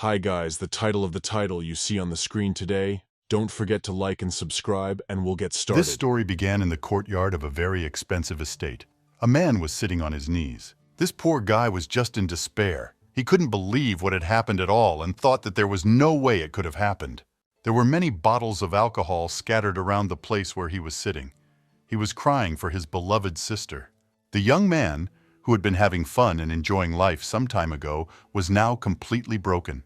Hi guys, the title of the title you see on the screen today. Don't forget to like and subscribe and we'll get started. This story began in the courtyard of a very expensive estate. A man was sitting on his knees. This poor guy was just in despair. He couldn't believe what had happened at all and thought that there was no way it could have happened. There were many bottles of alcohol scattered around the place where he was sitting. He was crying for his beloved sister. The young man, who had been having fun and enjoying life some time ago, was now completely broken.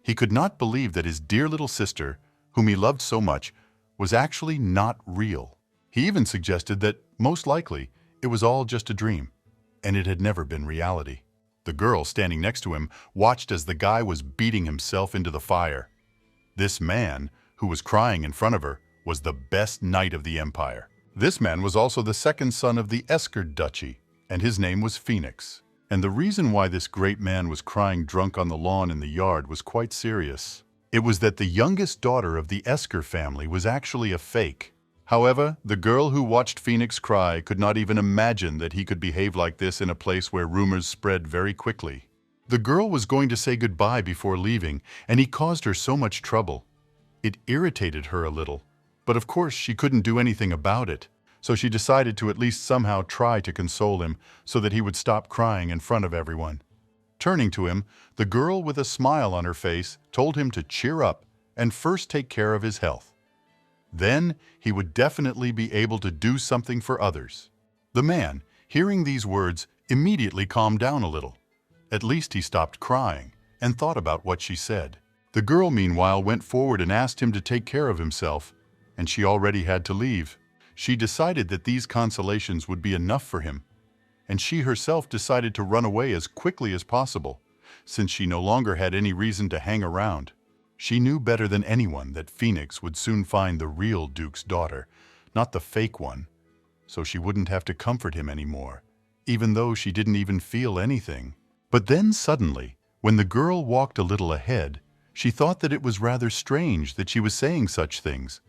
He could not believe that his dear little sister, whom he loved so much, was actually not real. He even suggested that, most likely, it was all just a dream, and it had never been reality. The girl standing next to him watched as the guy was beating himself into the fire. This man, who was crying in front of her, was the best knight of the empire. This man was also the second son of the Esker Duchy, and his name was Phoenix. And the reason why this great man was crying drunk on the lawn in the yard was quite serious. It was that the youngest daughter of the Esker family was actually a fake. However, the girl who watched Phoenix cry could not even imagine that he could behave like this in a place where rumors spread very quickly. The girl was going to say goodbye before leaving, and he caused her so much trouble. It irritated her a little, but of course she couldn't do anything about it. So she decided to at least somehow try to console him so that he would stop crying in front of everyone. Turning to him, the girl with a smile on her face told him to cheer up and first take care of his health. Then he would definitely be able to do something for others. The man, hearing these words, immediately calmed down a little. At least he stopped crying and thought about what she said. The girl, meanwhile, went forward and asked him to take care of himself, and she already had to leave. She decided that these consolations would be enough for him, and she herself decided to run away as quickly as possible, since she no longer had any reason to hang around. She knew better than anyone that Phoenix would soon find the real Duke's daughter, not the fake one, so she wouldn't have to comfort him anymore, even though she didn't even feel anything. But then suddenly, when the girl walked a little ahead, she thought that it was rather strange that she was saying such things,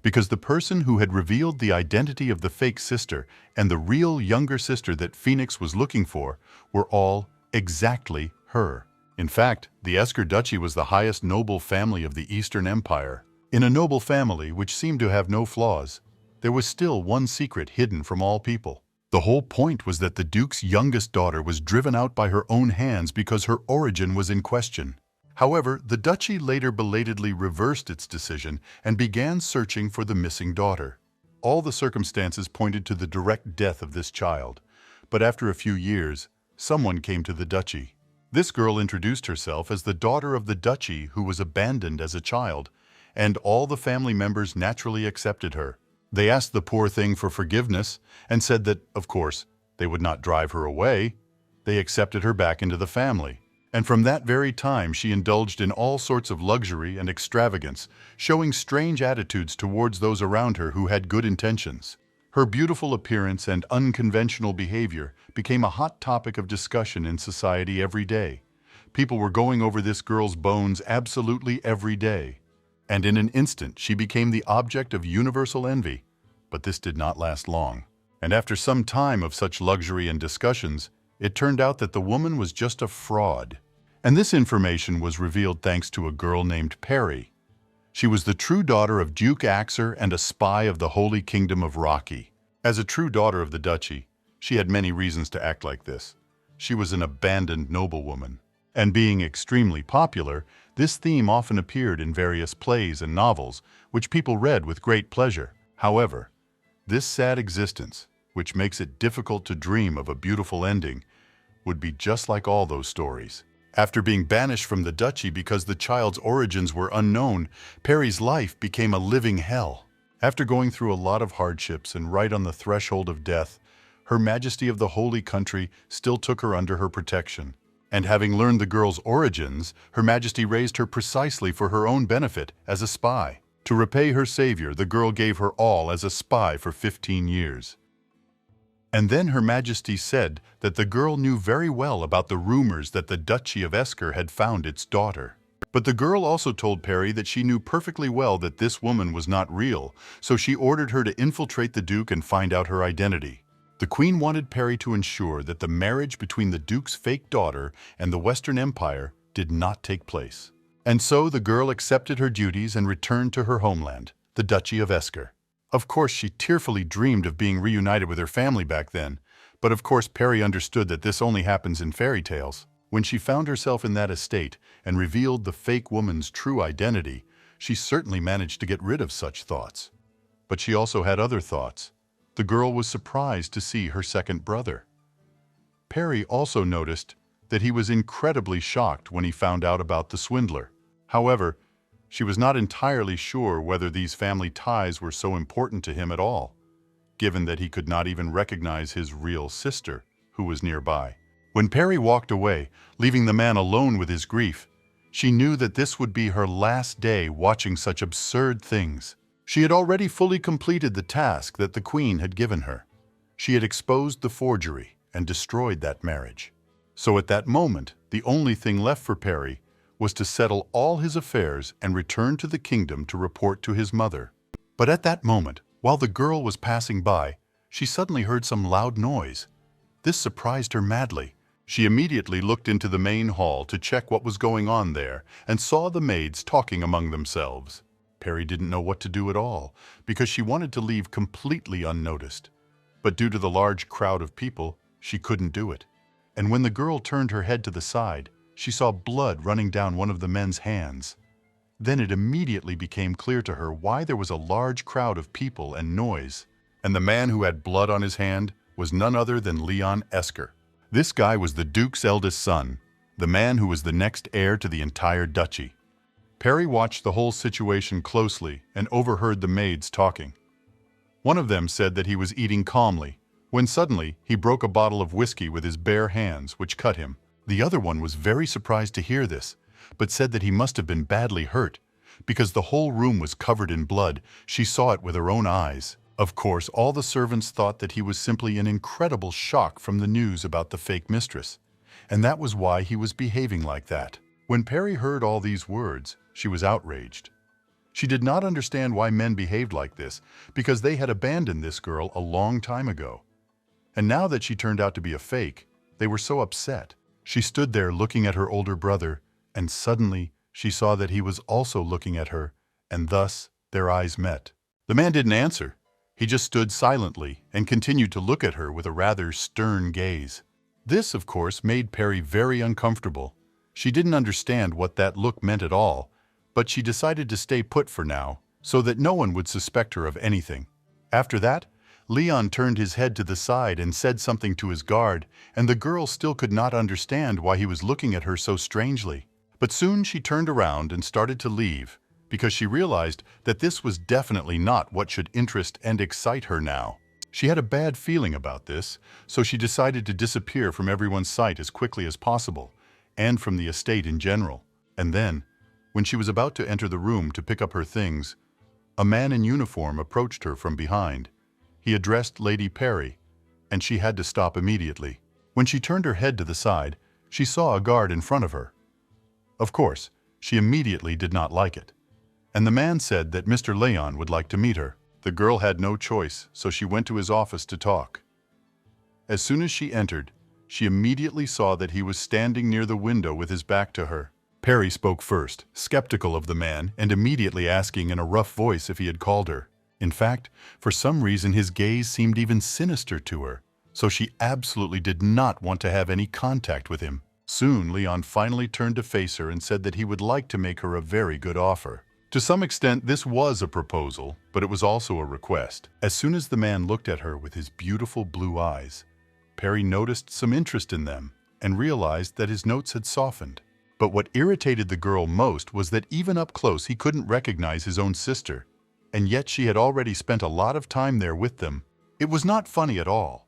because the person who had revealed the identity of the fake sister and the real younger sister that Phoenix was looking for were all exactly her. In fact, the Esker Duchy was the highest noble family of the Eastern Empire. In a noble family which seemed to have no flaws, there was still one secret hidden from all people. The whole point was that the Duke's youngest daughter was driven out by her own hands because her origin was in question. However, the duchy later belatedly reversed its decision and began searching for the missing daughter. All the circumstances pointed to the direct death of this child, but after a few years, someone came to the duchy. This girl introduced herself as the daughter of the duchy who was abandoned as a child, and all the family members naturally accepted her. They asked the poor thing for forgiveness and said that, of course, they would not drive her away. They accepted her back into the family. And from that very time she indulged in all sorts of luxury and extravagance, showing strange attitudes towards those around her who had good intentions. Her beautiful appearance and unconventional behavior became a hot topic of discussion in society every day. People were going over this girl's bones absolutely every day. And in an instant she became the object of universal envy. But this did not last long. And after some time of such luxury and discussions, it turned out that the woman was just a fraud. And this information was revealed thanks to a girl named Perry. She was the true daughter of Duke Axer and a spy of the Holy Kingdom of Rocky. As a true daughter of the duchy, she had many reasons to act like this. She was an abandoned noblewoman. And being extremely popular, this theme often appeared in various plays and novels, which people read with great pleasure. However, this sad existence, which makes it difficult to dream of a beautiful ending, would be just like all those stories. After being banished from the duchy because the child's origins were unknown, Perry's life became a living hell. After going through a lot of hardships and right on the threshold of death, Her Majesty of the Holy Country still took her under her protection. And having learned the girl's origins, Her Majesty raised her precisely for her own benefit as a spy. To repay her savior, the girl gave her all as a spy for 15 years. And then Her Majesty said that the girl knew very well about the rumors that the Duchy of Esker had found its daughter. But the girl also told Perry that she knew perfectly well that this woman was not real, so she ordered her to infiltrate the Duke and find out her identity. The Queen wanted Perry to ensure that the marriage between the Duke's fake daughter and the Western Empire did not take place. And so the girl accepted her duties and returned to her homeland, the Duchy of Esker. Of course, she tearfully dreamed of being reunited with her family back then, but of course Perry understood that this only happens in fairy tales. When she found herself in that estate and revealed the fake woman's true identity, she certainly managed to get rid of such thoughts. But she also had other thoughts. The girl was surprised to see her second brother. Perry also noticed that he was incredibly shocked when he found out about the swindler. However, she was not entirely sure whether these family ties were so important to him at all, given that he could not even recognize his real sister, who was nearby. When Perry walked away, leaving the man alone with his grief, she knew that this would be her last day watching such absurd things. She had already fully completed the task that the Queen had given her. She had exposed the forgery and destroyed that marriage. So at that moment, the only thing left for Perry was to settle all his affairs and return to the kingdom to report to his mother. But at that moment, while the girl was passing by, she suddenly heard some loud noise. This surprised her madly. She immediately looked into the main hall to check what was going on there and saw the maids talking among themselves. Perry didn't know what to do at all because she wanted to leave completely unnoticed. But due to the large crowd of people, she couldn't do it. And when the girl turned her head to the side, she saw blood running down one of the men's hands. Then it immediately became clear to her why there was a large crowd of people and noise. And the man who had blood on his hand was none other than Leon Esker. This guy was the Duke's eldest son, the man who was the next heir to the entire duchy. Perry watched the whole situation closely and overheard the maids talking. One of them said that he was eating calmly, when suddenly he broke a bottle of whiskey with his bare hands, which cut him. The other one was very surprised to hear this, but said that he must have been badly hurt, because the whole room was covered in blood. She saw it with her own eyes. Of course, all the servants thought that he was simply in incredible shock from the news about the fake mistress, and that was why he was behaving like that. When Perry heard all these words, she was outraged. She did not understand why men behaved like this, because they had abandoned this girl a long time ago. And now that she turned out to be a fake, they were so upset. She stood there looking at her older brother, and suddenly she saw that he was also looking at her, and thus their eyes met. The man didn't answer. He just stood silently and continued to look at her with a rather stern gaze. This, of course, made Perry very uncomfortable. She didn't understand what that look meant at all, but she decided to stay put for now, so that no one would suspect her of anything. After that, Leon turned his head to the side and said something to his guard, and the girl still could not understand why he was looking at her so strangely. But soon she turned around and started to leave, because she realized that this was definitely not what should interest and excite her now. She had a bad feeling about this, so she decided to disappear from everyone's sight as quickly as possible, and from the estate in general. And then, when she was about to enter the room to pick up her things, a man in uniform approached her from behind. He addressed Lady Perry, and she had to stop immediately. When she turned her head to the side, she saw a guard in front of her. Of course, she immediately did not like it, and the man said that Mr. Leon would like to meet her. The girl had no choice, so she went to his office to talk. As soon as she entered, she immediately saw that he was standing near the window with his back to her. Perry spoke first, skeptical of the man, and immediately asking in a rough voice if he had called her. In fact, for some reason his gaze seemed even sinister to her, so she absolutely did not want to have any contact with him. Soon, Leon finally turned to face her and said that he would like to make her a very good offer. To some extent, this was a proposal, but it was also a request. As soon as the man looked at her with his beautiful blue eyes, Perry noticed some interest in them and realized that his notes had softened. But what irritated the girl most was that even up close he couldn't recognize his own sister, and yet she had already spent a lot of time there with them. It was not funny at all.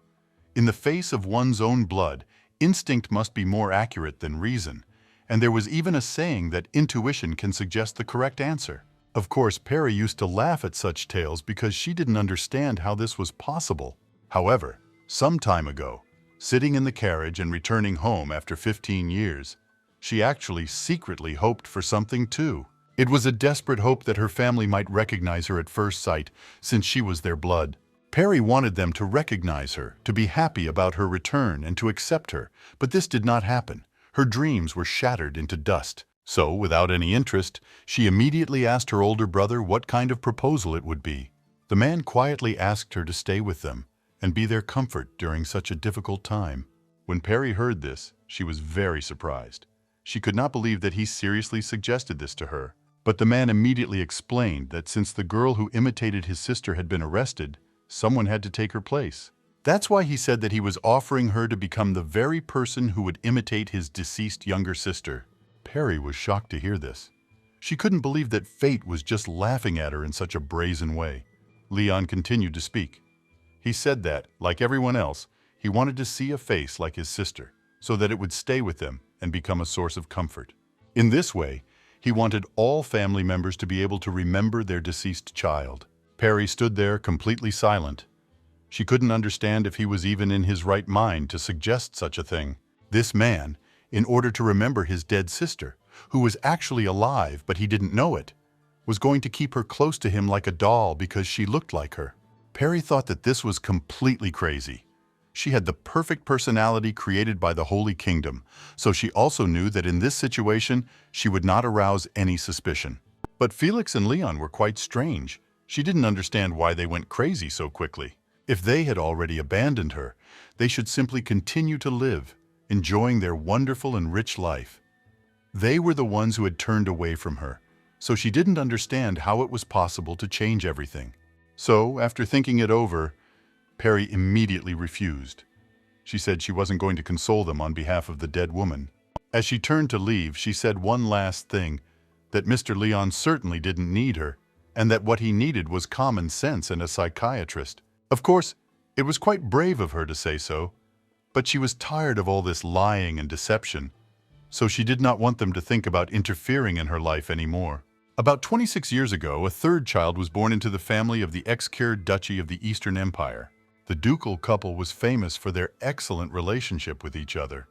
In the face of one's own blood, instinct must be more accurate than reason, and there was even a saying that intuition can suggest the correct answer. Of course, Perry used to laugh at such tales because she didn't understand how this was possible. However, some time ago, sitting in the carriage and returning home after 15 years, she actually secretly hoped for something too. It was a desperate hope that her family might recognize her at first sight, since she was their blood. Perry wanted them to recognize her, to be happy about her return and to accept her, but this did not happen. Her dreams were shattered into dust. So, without any interest, she immediately asked her older brother what kind of proposal it would be. The man quietly asked her to stay with them and be their comfort during such a difficult time. When Perry heard this, she was very surprised. She could not believe that he seriously suggested this to her. But the man immediately explained that since the girl who imitated his sister had been arrested, someone had to take her place. That's why he said that he was offering her to become the very person who would imitate his deceased younger sister. Perry was shocked to hear this. She couldn't believe that fate was just laughing at her in such a brazen way. Leon continued to speak. He said that, like everyone else, he wanted to see a face like his sister, so that it would stay with them and become a source of comfort. In this way, he wanted all family members to be able to remember their deceased child. Perry stood there completely silent. She couldn't understand if he was even in his right mind to suggest such a thing. This man, in order to remember his dead sister, who was actually alive but he didn't know it, was going to keep her close to him like a doll because she looked like her. Perry thought that this was completely crazy. She had the perfect personality created by the Holy Kingdom, so she also knew that in this situation she would not arouse any suspicion. But Felix and Leon were quite strange. She didn't understand why they went crazy so quickly. If they had already abandoned her, they should simply continue to live, enjoying their wonderful and rich life. They were the ones who had turned away from her, so she didn't understand how it was possible to change everything. So, after thinking it over, Perry immediately refused. She said she wasn't going to console them on behalf of the dead woman. As she turned to leave, she said one last thing, that Mr. Leon certainly didn't need her, and that what he needed was common sense and a psychiatrist. Of course, it was quite brave of her to say so, but she was tired of all this lying and deception, so she did not want them to think about interfering in her life anymore. About 26 years ago, a third child was born into the family of the ex-Kir Duchy of the Eastern Empire. The ducal couple was famous for their excellent relationship with each other,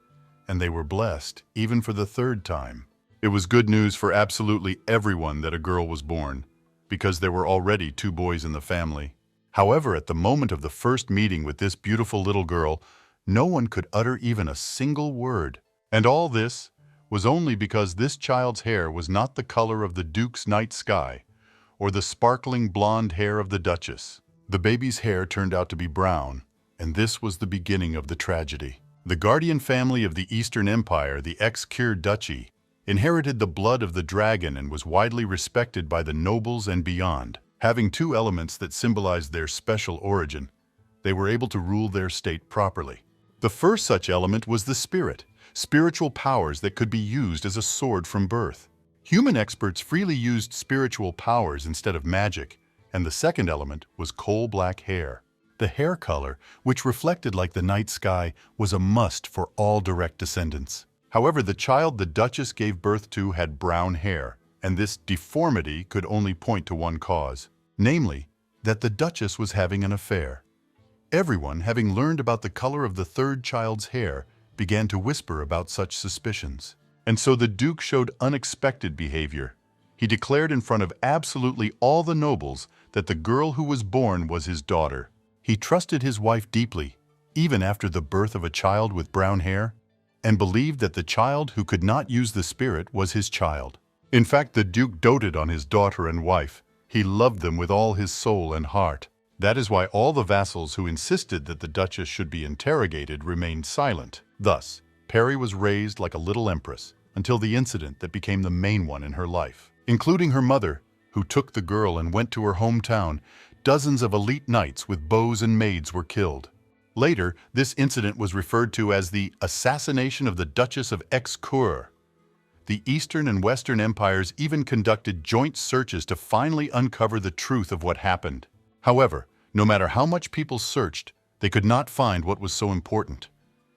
and they were blessed, even for the third time. It was good news for absolutely everyone that a girl was born, because there were already 2 boys in the family. However, at the moment of the first meeting with this beautiful little girl, no one could utter even a single word. And all this was only because this child's hair was not the color of the Duke's night sky, or the sparkling blonde hair of the Duchess. The baby's hair turned out to be brown, and this was the beginning of the tragedy. The guardian family of the Eastern Empire, the ex-Kir Duchy, inherited the blood of the dragon and was widely respected by the nobles and beyond. Having 2 elements that symbolized their special origin, they were able to rule their state properly. The first such element was the spirit, spiritual powers that could be used as a sword from birth. Human experts freely used spiritual powers instead of magic, and the second element was coal-black hair. The hair color, which reflected like the night sky, was a must for all direct descendants. However, the child the Duchess gave birth to had brown hair, and this deformity could only point to one cause, namely, that the Duchess was having an affair. Everyone, having learned about the color of the third child's hair, began to whisper about such suspicions. And so the Duke showed unexpected behavior. He declared in front of absolutely all the nobles that the girl who was born was his daughter. He trusted his wife deeply, even after the birth of a child with brown hair, and believed that the child who could not use the spirit was his child. In fact, the Duke doted on his daughter and wife. He loved them with all his soul and heart. That is why all the vassals who insisted that the Duchess should be interrogated remained silent. Thus, Perry was raised like a little empress until the incident that became the main one in her life. Including her mother, who took the girl and went to her hometown, dozens of elite knights with bows and maids were killed. Later, this incident was referred to as the assassination of the Duchess of Ex-Kur. The Eastern and Western empires even conducted joint searches to finally uncover the truth of what happened. However, no matter how much people searched, they could not find what was so important.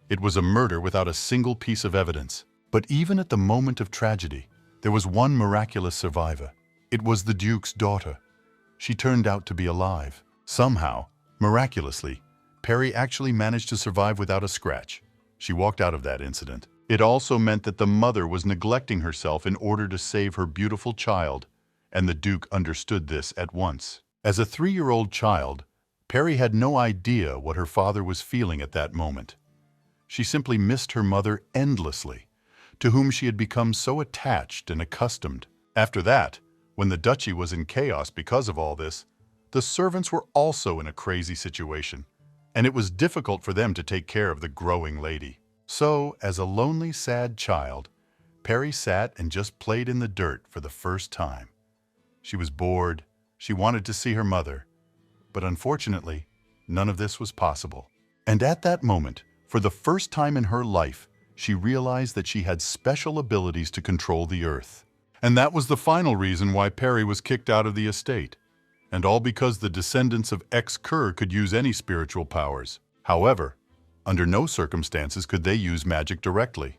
It was a murder without a single piece of evidence. But even at the moment of tragedy, there was one miraculous survivor. It was the Duke's daughter. She turned out to be alive. Somehow, miraculously, Perry actually managed to survive without a scratch. She walked out of that incident. It also meant that the mother was neglecting herself in order to save her beautiful child, and the Duke understood this at once. As a 3-year-old child, Perry had no idea what her father was feeling at that moment. She simply missed her mother endlessly, to whom she had become so attached and accustomed. After that, when the duchy was in chaos because of all this, the servants were also in a crazy situation, and it was difficult for them to take care of the growing lady. So, as a lonely, sad child, Peri sat and just played in the dirt for the first time. She was bored, she wanted to see her mother, but unfortunately, none of this was possible. And at that moment, for the first time in her life, she realized that she had special abilities to control the earth. And that was the final reason why Peri was kicked out of the estate. And all because the descendants of ex-Kur could use any spiritual powers. However, under no circumstances could they use magic directly.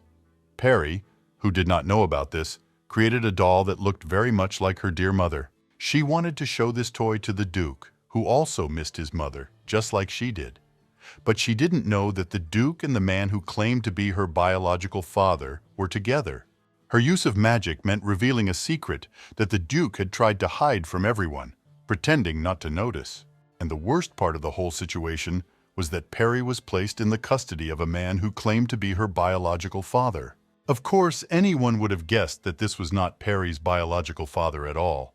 Peri, who did not know about this, created a doll that looked very much like her dear mother. She wanted to show this toy to the Duke, who also missed his mother, just like she did. But she didn't know that the Duke and the man who claimed to be her biological father were together. Her use of magic meant revealing a secret that the Duke had tried to hide from everyone, pretending not to notice. And the worst part of the whole situation was that Peri was placed in the custody of a man who claimed to be her biological father. Of course, anyone would have guessed that this was not Peri's biological father at all.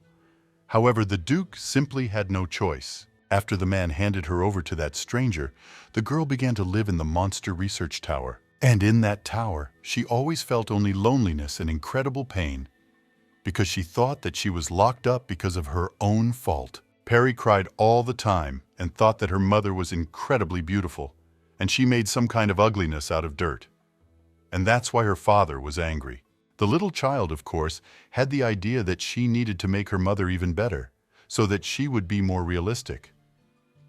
However, the Duke simply had no choice. After the man handed her over to that stranger, the girl began to live in the monster research tower. And in that tower, she always felt only loneliness and incredible pain, because she thought that she was locked up because of her own fault. Peri cried all the time and thought that her mother was incredibly beautiful, and she made some kind of ugliness out of dirt. And that's why her father was angry. The little child, of course, had the idea that she needed to make her mother even better, so that she would be more realistic.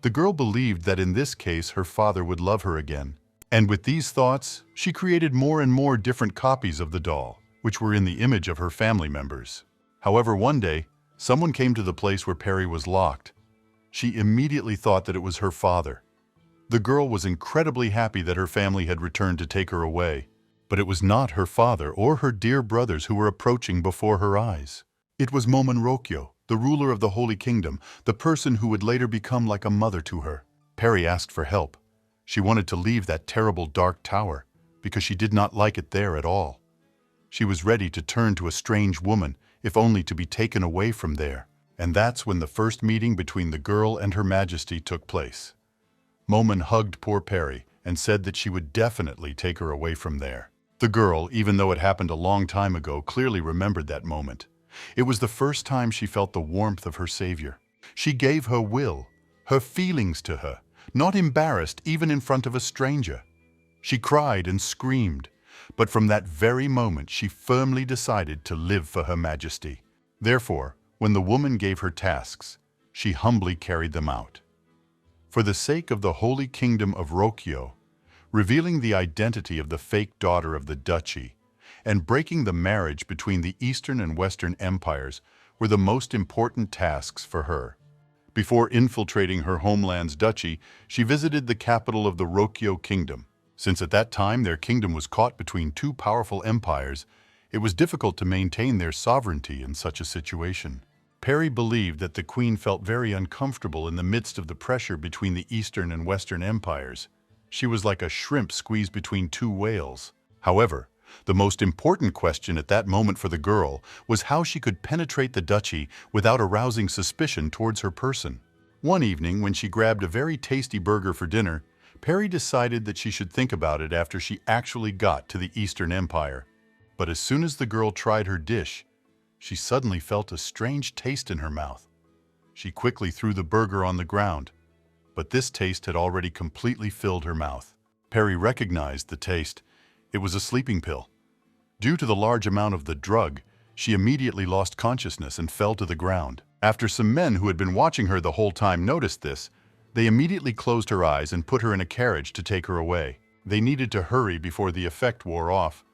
The girl believed that in this case her father would love her again. And with these thoughts, she created more and more different copies of the doll, which were in the image of her family members. However, one day, someone came to the place where Peri was locked. She immediately thought that it was her father. The girl was incredibly happy that her family had returned to take her away. But it was not her father or her dear brothers who were approaching before her eyes. It was Manhwa, the ruler of the Holy Kingdom, the person who would later become like a mother to her. Peri asked for help. She wanted to leave that terrible dark tower because she did not like it there at all. She was ready to turn to a strange woman, if only to be taken away from there. And that's when the first meeting between the girl and Her Majesty took place. Momen hugged poor Peri and said that she would definitely take her away from there. The girl, even though it happened a long time ago, clearly remembered that moment. It was the first time she felt the warmth of her savior. She gave her will, her feelings to her, not embarrassed even in front of a stranger. She cried and screamed, but from that very moment she firmly decided to live for Her Majesty. Therefore, when the woman gave her tasks, she humbly carried them out. For the sake of the Holy Kingdom of Rokyo, revealing the identity of the fake daughter of the duchy, and breaking the marriage between the Eastern and Western empires were the most important tasks for her. Before infiltrating her homeland's duchy, she visited the capital of the Rokyo Kingdom. Since at that time their kingdom was caught between two powerful empires, it was difficult to maintain their sovereignty in such a situation. Peri believed that the queen felt very uncomfortable in the midst of the pressure between the Eastern and Western empires. She was like a shrimp squeezed between two whales. However, the most important question at that moment for the girl was how she could penetrate the duchy without arousing suspicion towards her person. One evening, when she grabbed a very tasty burger for dinner, Peri decided that she should think about it after she actually got to the Eastern Empire. But as soon as the girl tried her dish, she suddenly felt a strange taste in her mouth. She quickly threw the burger on the ground, but this taste had already completely filled her mouth. Peri recognized the taste. It was a sleeping pill. Due to the large amount of the drug, she immediately lost consciousness and fell to the ground. After some men who had been watching her the whole time noticed this, they immediately closed her eyes and put her in a carriage to take her away. They needed to hurry before the effect wore off,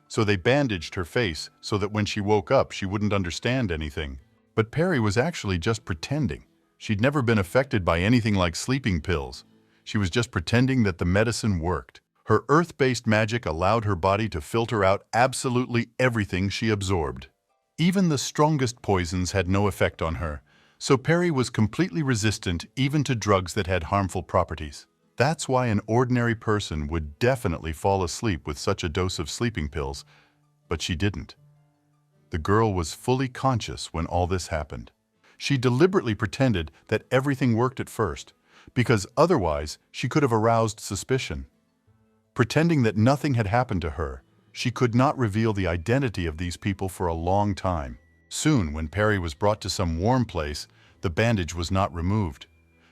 so they bandaged her face so that when she woke up she wouldn't understand anything. But Peri was actually just pretending. She'd never been affected by anything like sleeping pills. She was just pretending that the medicine worked. Her earth-based magic allowed her body to filter out absolutely everything she absorbed. Even the strongest poisons had no effect on her, so Peri was completely resistant even to drugs that had harmful properties. That's why an ordinary person would definitely fall asleep with such a dose of sleeping pills, but she didn't. The girl was fully conscious when all this happened. She deliberately pretended that everything worked at first, because otherwise she could have aroused suspicion. Pretending that nothing had happened to her, she could not reveal the identity of these people for a long time. Soon, when Perry was brought to some warm place, the bandage was not removed.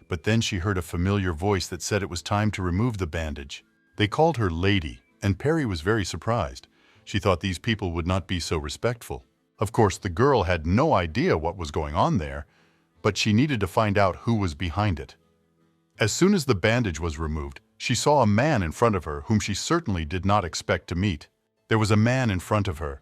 But then she heard a familiar voice that said it was time to remove the bandage. They called her Lady, and Perry was very surprised. She thought these people would not be so respectful. Of course, the girl had no idea what was going on there, but she needed to find out who was behind it. As soon as the bandage was removed, she saw a man in front of her whom she certainly did not expect to meet. There was a man in front of her,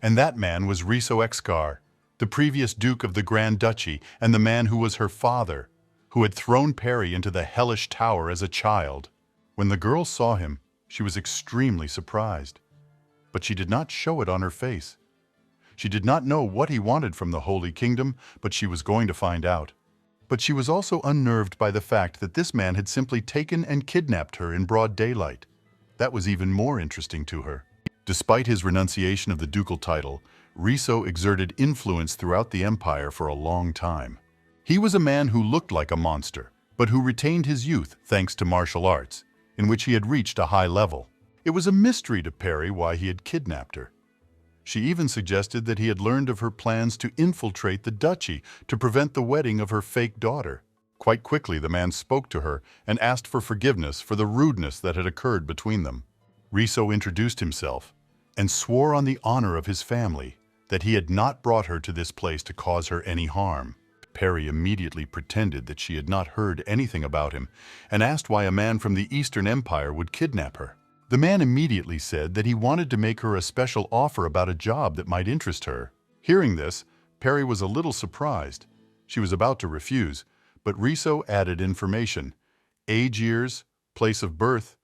and that man was Riso Excar, the previous Duke of the Grand Duchy and the man who was her father, who had thrown Perry into the hellish tower as a child. When the girl saw him, she was extremely surprised, but she did not show it on her face. She did not know what he wanted from the Holy Kingdom, but she was going to find out. But she was also unnerved by the fact that this man had simply taken and kidnapped her in broad daylight. That was even more interesting to her. Despite his renunciation of the ducal title, Riso exerted influence throughout the empire for a long time. He was a man who looked like a monster, but who retained his youth thanks to martial arts, in which he had reached a high level. It was a mystery to Perry why he had kidnapped her. She even suggested that he had learned of her plans to infiltrate the duchy to prevent the wedding of her fake daughter. Quite quickly, the man spoke to her and asked for forgiveness for the rudeness that had occurred between them. Riso introduced himself and swore on the honor of his family that he had not brought her to this place to cause her any harm. Perry immediately pretended that she had not heard anything about him and asked why a man from the Eastern Empire would kidnap her. The man immediately said that he wanted to make her a special offer about a job that might interest her. Hearing this, Perry was a little surprised. She was about to refuse, but Riso added information: age, years, place of birth,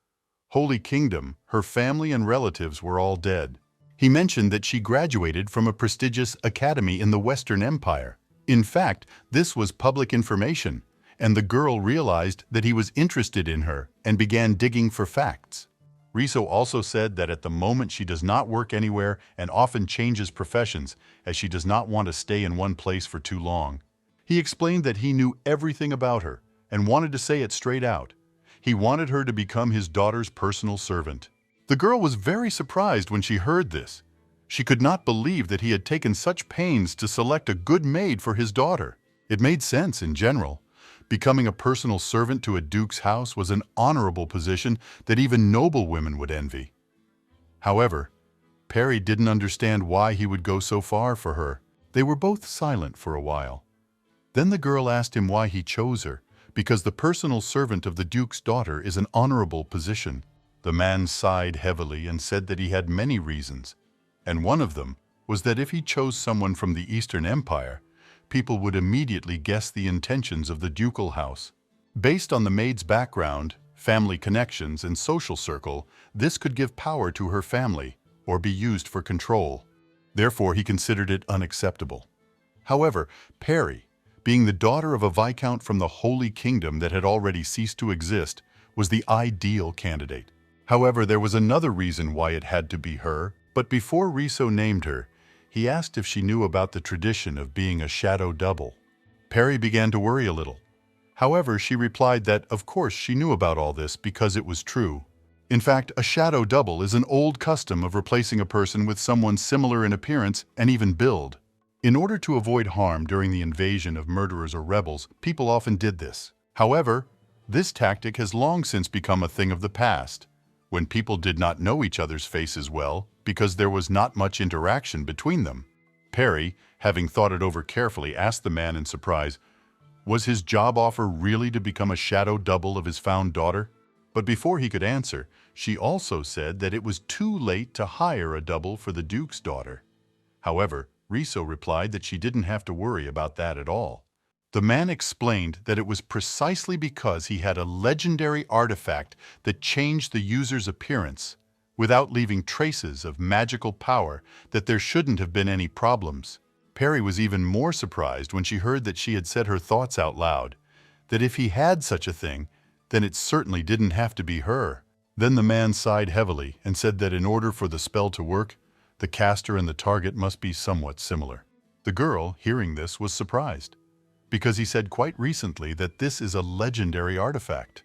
Holy Kingdom, her family and relatives were all dead. He mentioned that she graduated from a prestigious academy in the Western Empire. In fact, this was public information, and the girl realized that he was interested in her and began digging for facts. Riso also said that at the moment she does not work anywhere and often changes professions, as she does not want to stay in one place for too long. He explained that he knew everything about her and wanted to say it straight out. He wanted her to become his daughter's personal servant. The girl was very surprised when she heard this. She could not believe that he had taken such pains to select a good maid for his daughter. It made sense in general. Becoming a personal servant to a duke's house was an honorable position that even noble women would envy. However, Perry didn't understand why he would go so far for her. They were both silent for a while. Then the girl asked him why he chose her, because the personal servant of the duke's daughter is an honorable position. The man sighed heavily and said that he had many reasons, and one of them was that if he chose someone from the Eastern Empire, people would immediately guess the intentions of the ducal house. Based on the maid's background, family connections, and social circle, this could give power to her family or be used for control. Therefore, he considered it unacceptable. However, Perry, being the daughter of a viscount from the Holy Kingdom that had already ceased to exist, was the ideal candidate. However, there was another reason why it had to be her, but before Riso named her, he asked if she knew about the tradition of being a shadow double. Perry began to worry a little. However, she replied that, of course, she knew about all this because it was true. In fact, a shadow double is an old custom of replacing a person with someone similar in appearance and even build. In order to avoid harm during the invasion of murderers or rebels, people often did this. However, this tactic has long since become a thing of the past, when people did not know each other's faces well because there was not much interaction between them. Perry, having thought it over carefully, asked the man in surprise, was his job offer really to become a shadow double of his found daughter? But before he could answer, she also said that it was too late to hire a double for the Duke's daughter. However, Riso replied that she didn't have to worry about that at all. The man explained that it was precisely because he had a legendary artifact that changed the user's appearance without leaving traces of magical power that there shouldn't have been any problems. Perry was even more surprised when she heard that she had said her thoughts out loud, that if he had such a thing, then it certainly didn't have to be her. Then the man sighed heavily and said that in order for the spell to work, The caster and the target must be somewhat similar. The girl, hearing this, was surprised, because he said quite recently that this is a legendary artifact.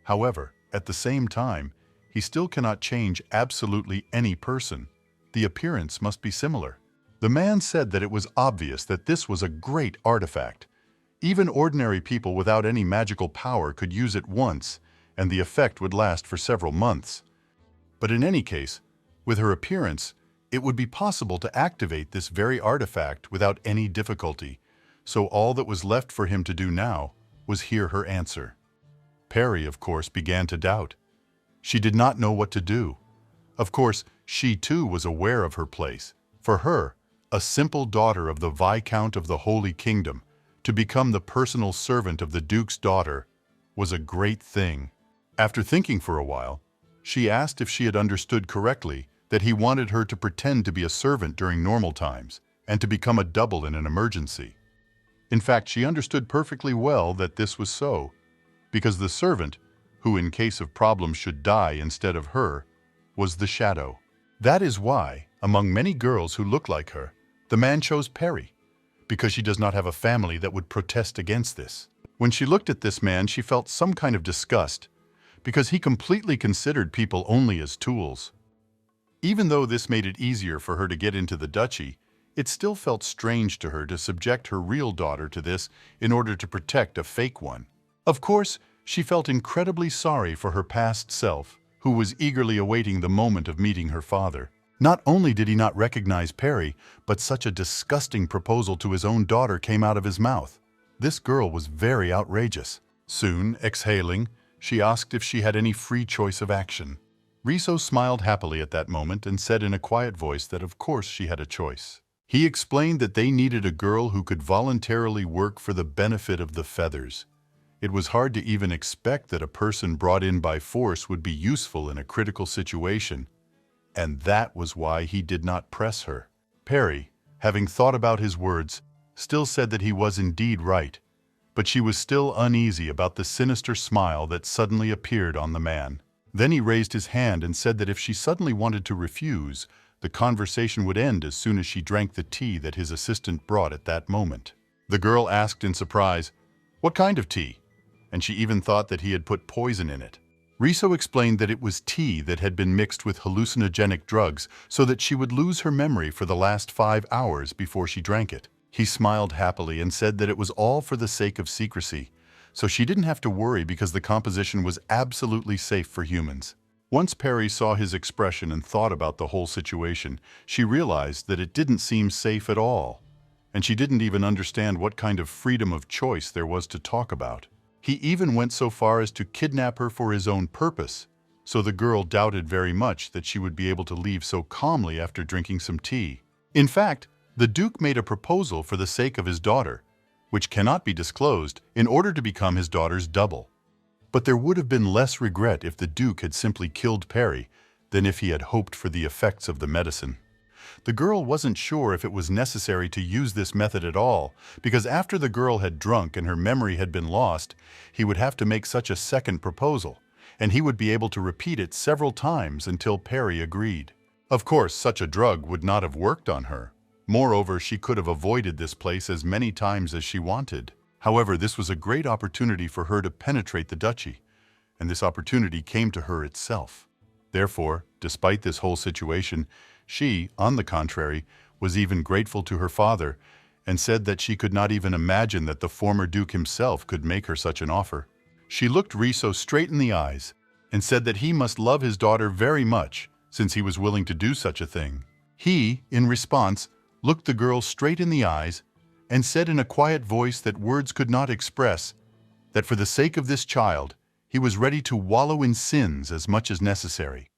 However, at the same time, he still cannot change absolutely any person. The appearance must be similar. The man said that it was obvious that this was a great artifact. Even ordinary people without any magical power could use it once, and the effect would last for several months. But in any case, with her appearance, it would be possible to activate this very artifact without any difficulty, so all that was left for him to do now was hear her answer. Perry, of course, began to doubt. She did not know what to do. Of course, she too was aware of her place. For her, a simple daughter of the Viscount of the Holy Kingdom, to become the personal servant of the Duke's daughter was a great thing. After thinking for a while, she asked if she had understood correctly that he wanted her to pretend to be a servant during normal times and to become a double in an emergency. In fact, she understood perfectly well that this was so, because the servant, who in case of problems should die instead of her, was the shadow. That is why, among many girls who look like her, the man chose Perry, because she does not have a family that would protest against this. When she looked at this man, she felt some kind of disgust, because he completely considered people only as tools. Even though this made it easier for her to get into the duchy, it still felt strange to her to subject her real daughter to this in order to protect a fake one. Of course, she felt incredibly sorry for her past self, who was eagerly awaiting the moment of meeting her father. Not only did he not recognize Perry, but such a disgusting proposal to his own daughter came out of his mouth. This girl was very outrageous. Soon, exhaling, she asked if she had any free choice of action. Riso smiled happily at that moment and said in a quiet voice that of course she had a choice. He explained that they needed a girl who could voluntarily work for the benefit of the feathers. It was hard to even expect that a person brought in by force would be useful in a critical situation, and that was why he did not press her. Perry, having thought about his words, still said that he was indeed right, but she was still uneasy about the sinister smile that suddenly appeared on the man. Then he raised his hand and said that if she suddenly wanted to refuse, the conversation would end as soon as she drank the tea that his assistant brought at that moment. The girl asked in surprise, "What kind of tea?" And she even thought that he had put poison in it. Riso explained that it was tea that had been mixed with hallucinogenic drugs so that she would lose her memory for the last 5 hours before she drank it. He smiled happily and said that it was all for the sake of secrecy, so she didn't have to worry because the composition was absolutely safe for humans. Once Perry saw his expression and thought about the whole situation, she realized that it didn't seem safe at all, and she didn't even understand what kind of freedom of choice there was to talk about. He even went so far as to kidnap her for his own purpose, so the girl doubted very much that she would be able to leave so calmly after drinking some tea. In fact, the Duke made a proposal for the sake of his daughter, which cannot be disclosed, in order to become his daughter's double. But there would have been less regret if the Duke had simply killed Perry than if he had hoped for the effects of the medicine. The girl wasn't sure if it was necessary to use this method at all, because after the girl had drunk and her memory had been lost, he would have to make such a second proposal, and he would be able to repeat it several times until Perry agreed. Of course, such a drug would not have worked on her. Moreover, she could have avoided this place as many times as she wanted. However, this was a great opportunity for her to penetrate the duchy, and this opportunity came to her itself. Therefore, despite this whole situation, she, on the contrary, was even grateful to her father and said that she could not even imagine that the former Duke himself could make her such an offer. She looked Riso straight in the eyes and said that he must love his daughter very much since he was willing to do such a thing. He, in response, looked the girl straight in the eyes and said in a quiet voice that words could not express that for the sake of this child, he was ready to wallow in sins as much as necessary.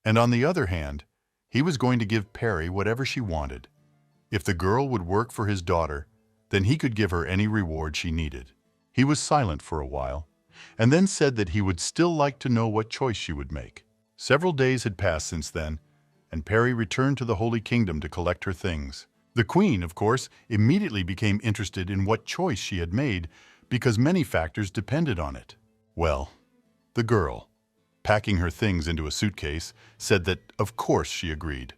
And on the other hand, he was going to give Perry whatever she wanted. If the girl would work for his daughter, then he could give her any reward she needed. He was silent for a while, and then said that he would still like to know what choice she would make. Several days had passed since then, and Perry returned to the Holy Kingdom to collect her things. The Queen, of course, immediately became interested in what choice she had made because many factors depended on it. Well, the girl, packing her things into a suitcase, said that, of course, she agreed.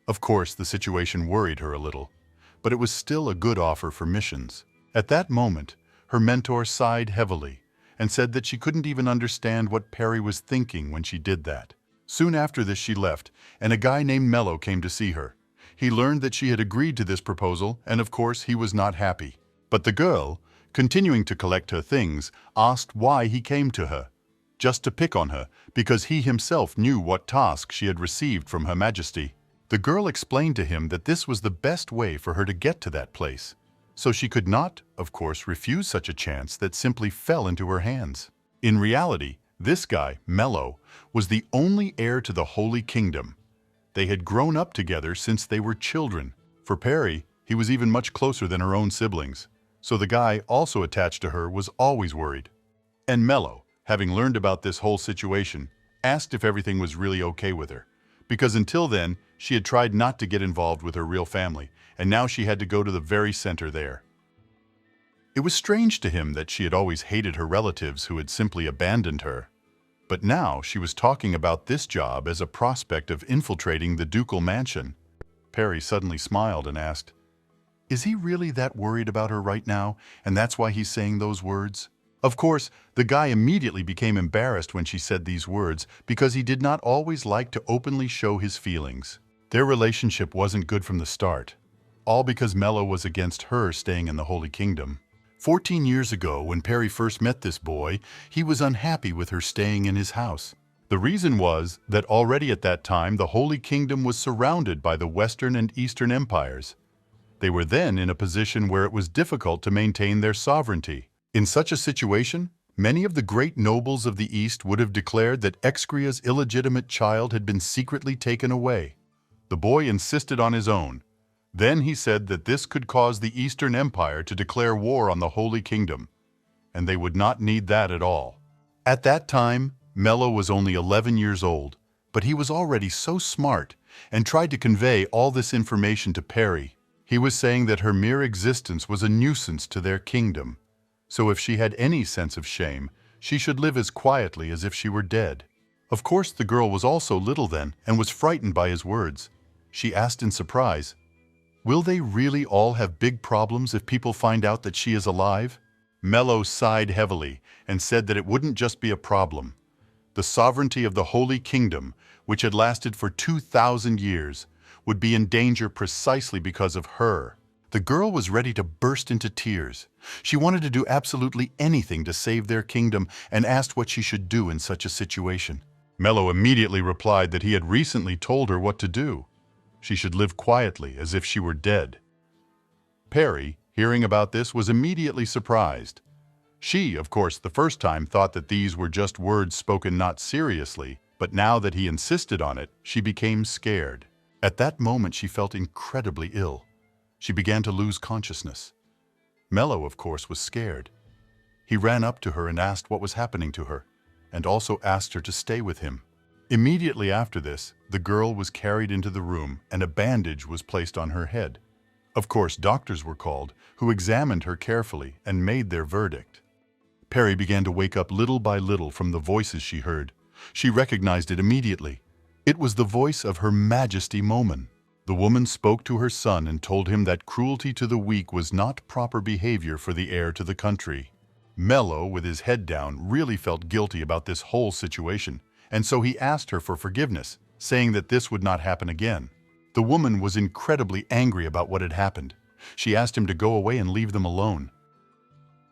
Of course, the situation worried her a little, but it was still a good offer for missions. At that moment, her mentor sighed heavily and said that she couldn't even understand what Perry was thinking when she did that. Soon after this she left, and a guy named Mello came to see her. He learned that she had agreed to this proposal, and of course he was not happy. But the girl, continuing to collect her things, asked why he came to her. Just to pick on her, because he himself knew what task she had received from Her Majesty. The girl explained to him that this was the best way for her to get to that place. So she could not, of course, refuse such a chance that simply fell into her hands. In reality, this guy, Mello, was the only heir to the Holy Kingdom. They had grown up together since they were children. For Perry, he was even much closer than her own siblings. So the guy, also attached to her, was always worried. And Mello, having learned about this whole situation, asked if everything was really okay with her. Because until then, she had tried not to get involved with her real family, and now she had to go to the very center there. It was strange to him that she had always hated her relatives who had simply abandoned her. But now she was talking about this job as a prospect of infiltrating the ducal mansion. Perry suddenly smiled and asked, "Is he really that worried about her right now, and that's why he's saying those words?" Of course, the guy immediately became embarrassed when she said these words because he did not always like to openly show his feelings. Their relationship wasn't good from the start, all because Mello was against her staying in the Holy Kingdom. 14 years ago, when Perry first met this boy, he was unhappy with her staying in his house. The reason was that already at that time the Holy Kingdom was surrounded by the Western and Eastern empires. They were then in a position where it was difficult to maintain their sovereignty. In such a situation, many of the great nobles of the East would have declared that Excrea's illegitimate child had been secretly taken away. The boy insisted on his own. Then he said that this could cause the Eastern Empire to declare war on the Holy Kingdom, and they would not need that at all. At that time, Mello was only 11 years old, but he was already so smart and tried to convey all this information to Perry. He was saying that her mere existence was a nuisance to their kingdom. So if she had any sense of shame, she should live as quietly as if she were dead. Of course, the girl was also little then and was frightened by his words. She asked in surprise, "Will they really all have big problems if people find out that she is alive?" Mello sighed heavily and said that it wouldn't just be a problem. The sovereignty of the Holy Kingdom, which had lasted for 2,000 years, would be in danger precisely because of her. The girl was ready to burst into tears. She wanted to do absolutely anything to save their kingdom and asked what she should do in such a situation. Mello immediately replied that he had recently told her what to do. She should live quietly as if she were dead. Perry, hearing about this, was immediately surprised. She, of course, the first time thought that these were just words spoken not seriously, but now that he insisted on it, she became scared. At that moment she felt incredibly ill. She began to lose consciousness. Mello, of course, was scared. He ran up to her and asked what was happening to her, and also asked her to stay with him. Immediately after this, the girl was carried into the room and a bandage was placed on her head. Of course, doctors were called, who examined her carefully and made their verdict. Perry began to wake up little by little from the voices she heard. She recognized it immediately. It was the voice of Her Majesty Momon. The woman spoke to her son and told him that cruelty to the weak was not proper behavior for the heir to the country. Mello, with his head down, really felt guilty about this whole situation, and so he asked her for forgiveness, saying that this would not happen again. The woman was incredibly angry about what had happened. She asked him to go away and leave them alone.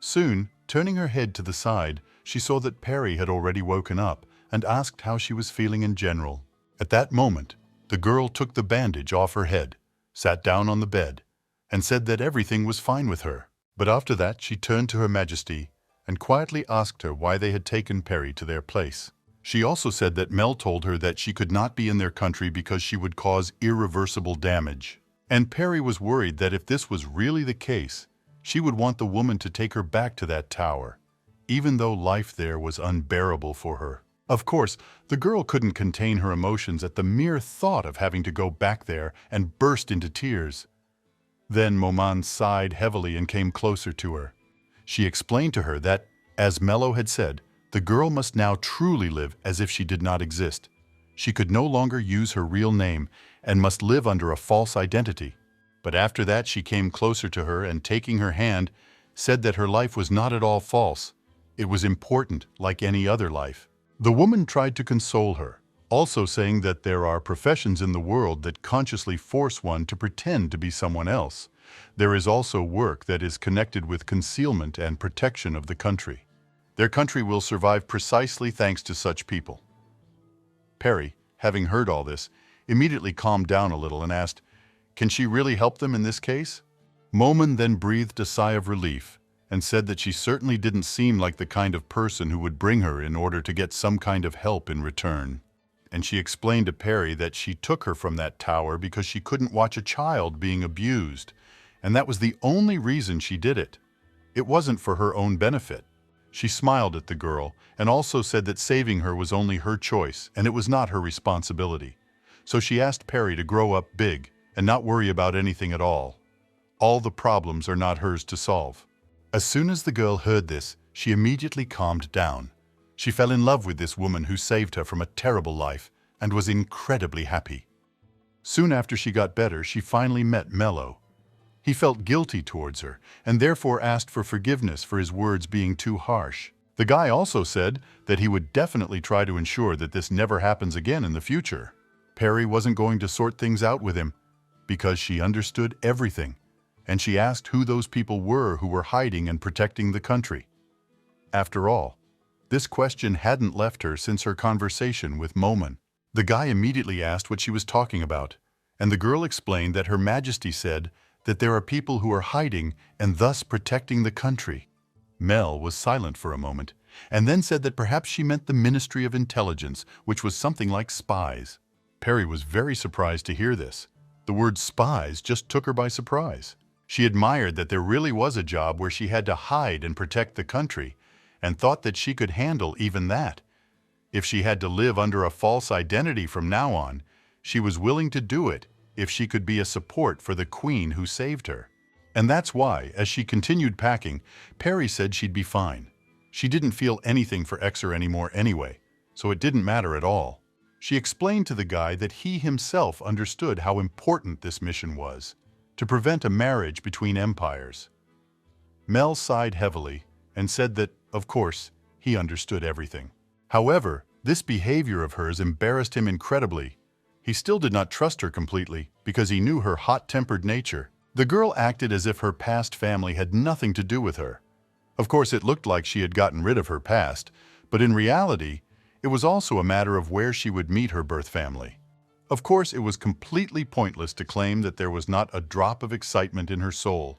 Soon, turning her head to the side, she saw that Perry had already woken up and asked how she was feeling in general. At that moment, the girl took the bandage off her head, sat down on the bed, and said that everything was fine with her. But after that, she turned to Her Majesty and quietly asked her why they had taken Perry to their place. She also said that Mel told her that she could not be in their country because she would cause irreversible damage. And Perry was worried that if this was really the case, she would want the woman to take her back to that tower, even though life there was unbearable for her. Of course, the girl couldn't contain her emotions at the mere thought of having to go back there and burst into tears. Then Momon sighed heavily and came closer to her. She explained to her that, as Mello had said, the girl must now truly live as if she did not exist. She could no longer use her real name, and must live under a false identity. But after that she came closer to her and, taking her hand, said that her life was not at all false. It was important, like any other life. The woman tried to console her, also saying that there are professions in the world that consciously force one to pretend to be someone else. There is also work that is connected with concealment and protection of the country. Their country will survive precisely thanks to such people. Perry, having heard all this, immediately calmed down a little and asked, "Can she really help them in this case?" Momen then breathed a sigh of relief and said that she certainly didn't seem like the kind of person who would bring her in order to get some kind of help in return. And she explained to Perry that she took her from that tower because she couldn't watch a child being abused, and that was the only reason she did it. It wasn't for her own benefit. She smiled at the girl and also said that saving her was only her choice and it was not her responsibility. So she asked Perry to grow up big and not worry about anything at all. All the problems are not hers to solve. As soon as the girl heard this, she immediately calmed down. She fell in love with this woman who saved her from a terrible life and was incredibly happy. Soon after she got better, she finally met Mello. He felt guilty towards her and therefore asked for forgiveness for his words being too harsh. The guy also said that he would definitely try to ensure that this never happens again in the future. Perry wasn't going to sort things out with him because she understood everything, and she asked who those people were who were hiding and protecting the country. After all, this question hadn't left her since her conversation with Momen. The guy immediately asked what she was talking about, and the girl explained that Her Majesty said that there are people who are hiding and thus protecting the country. Mel was silent for a moment, and then said that perhaps she meant the Ministry of Intelligence, which was something like spies. Perry was very surprised to hear this. The word spies just took her by surprise. She admired that there really was a job where she had to hide and protect the country, and thought that she could handle even that. If she had to live under a false identity from now on, she was willing to do it if she could be a support for the queen who saved her. And that's why, as she continued packing, Perry said she'd be fine. She didn't feel anything for Exer anymore anyway, so it didn't matter at all. She explained to the guy that he himself understood how important this mission was, to prevent a marriage between empires. Mel sighed heavily and said that, of course, he understood everything. However, this behavior of hers embarrassed him incredibly. He still did not trust her completely because he knew her hot-tempered nature. The girl acted as if her past family had nothing to do with her. Of course, it looked like she had gotten rid of her past, but in reality, it was also a matter of where she would meet her birth family. Of course, it was completely pointless to claim that there was not a drop of excitement in her soul.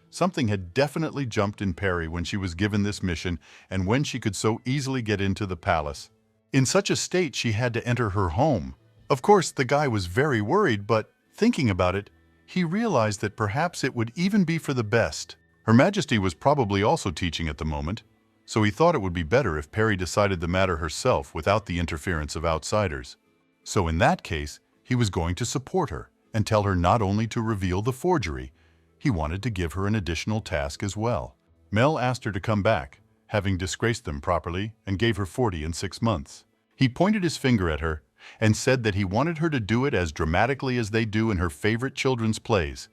Something had definitely jumped in Perry when she was given this mission and when she could so easily get into the palace. In such a state, she had to enter her home. Of course, the guy was very worried, but thinking about it, he realized that perhaps it would even be for the best. Her Majesty was probably also teaching at the moment, so he thought it would be better if Perry decided the matter herself without the interference of outsiders. So in that case, he was going to support her and tell her not only to reveal the forgery, he wanted to give her an additional task as well. Mel asked her to come back, having disgraced them properly, and gave her 40 in 6 months. He pointed his finger at her and said that he wanted her to do it as dramatically as they do in her favorite children's plays.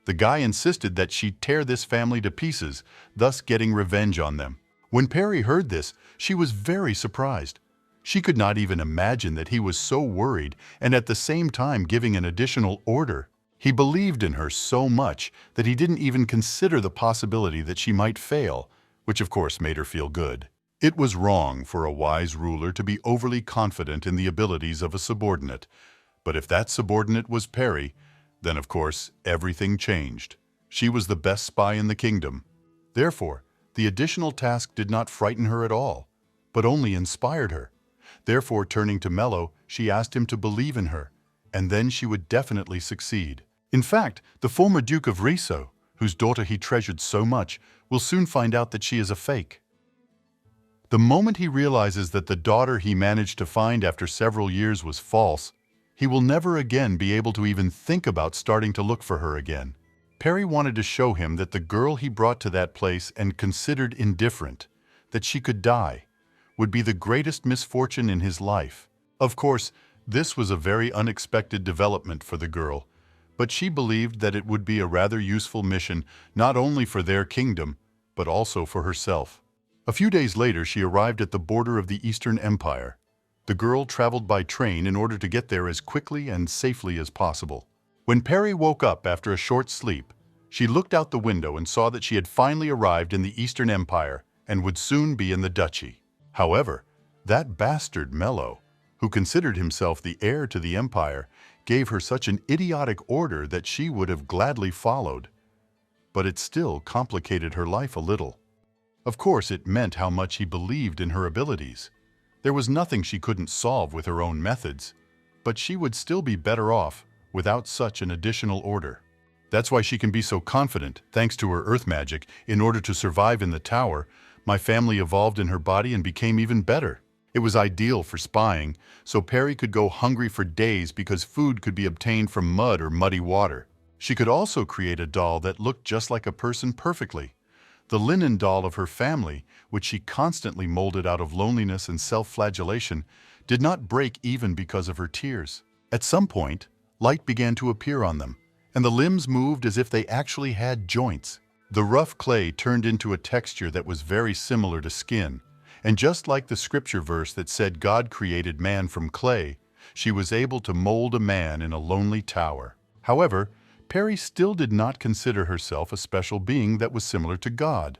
The guy insisted that she tear this family to pieces, thus getting revenge on them. When Perry heard this, she was very surprised. She could not even imagine that he was so worried and at the same time giving an additional order. He believed in her so much that he didn't even consider the possibility that she might fail, which of course made her feel good. It was wrong for a wise ruler to be overly confident in the abilities of a subordinate, but if that subordinate was Perry, then of course everything changed. She was the best spy in the kingdom. Therefore, the additional task did not frighten her at all, but only inspired her. Therefore, turning to Mello, she asked him to believe in her, and then she would definitely succeed. In fact, the former Duke of Riso, whose daughter he treasured so much, will soon find out that she is a fake. The moment he realizes that the daughter he managed to find after several years was false, he will never again be able to even think about starting to look for her again. Perry wanted to show him that the girl he brought to that place and considered indifferent, that she could die, would be the greatest misfortune in his life. Of course, This was a very unexpected development for the girl, but she believed that it would be a rather useful mission not only for their kingdom, but also for herself. A few days later, she arrived at the border of the Eastern Empire. The girl traveled by train in order to get there as quickly and safely as possible. When Perry woke up after a short sleep, she looked out the window and saw that she had finally arrived in the Eastern Empire and would soon be in the duchy. However, that bastard Mello, who considered himself the heir to the empire, gave her such an idiotic order that she would have gladly followed. But it still complicated her life a little. Of course, it meant how much he believed in her abilities. There was nothing she couldn't solve with her own methods, but she would still be better off without such an additional order. That's why she can be so confident, thanks to her earth magic. In order to survive in the tower, my family evolved in her body and became even better. It was ideal for spying, so Perry could go hungry for days because food could be obtained from mud or muddy water. She could also create a doll that looked just like a person perfectly. The linen doll of her family, which she constantly molded out of loneliness and self-flagellation, did not break even because of her tears. At some point, light began to appear on them, and the limbs moved as if they actually had joints. The rough clay turned into a texture that was very similar to skin, and just like the scripture verse that said God created man from clay, she was able to mold a man in a lonely tower. However, Perry still did not consider herself a special being that was similar to God.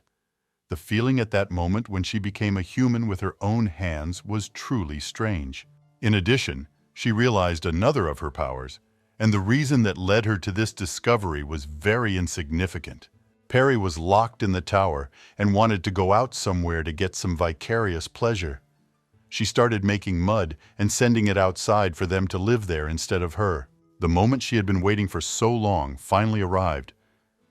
The feeling at that moment when she became a human with her own hands was truly strange. In addition, she realized another of her powers, and the reason that led her to this discovery was very insignificant. Perry was locked in the tower and wanted to go out somewhere to get some vicarious pleasure. She started making mud and sending it outside for them to live there instead of her. The moment she had been waiting for so long finally arrived.